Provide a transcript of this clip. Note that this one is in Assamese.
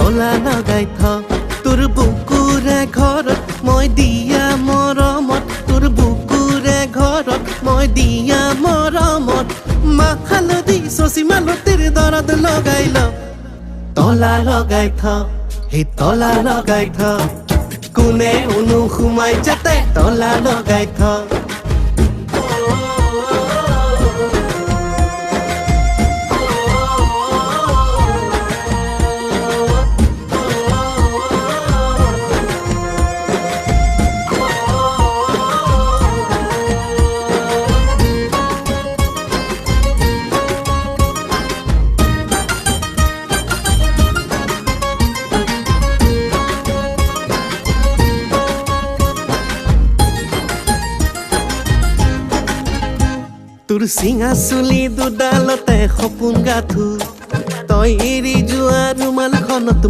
তলা লগাই থ তোৰ বুকুৰে ঘৰত মই দিয়া মৰমত তোৰ বুকুৰে ঘৰত মই দিয়া মৰমত মাহ হালধি চচি মালতীৰ দৰদ লগাই ল তলা লগাই থ সেই তলা লগাই থ কোনে সোমাই যাতে তলা লগাই থ তোৰ চিঙা চুলি দুডালতে সপোন গাঁঠো তই এৰি যোৱা ৰুমালখনত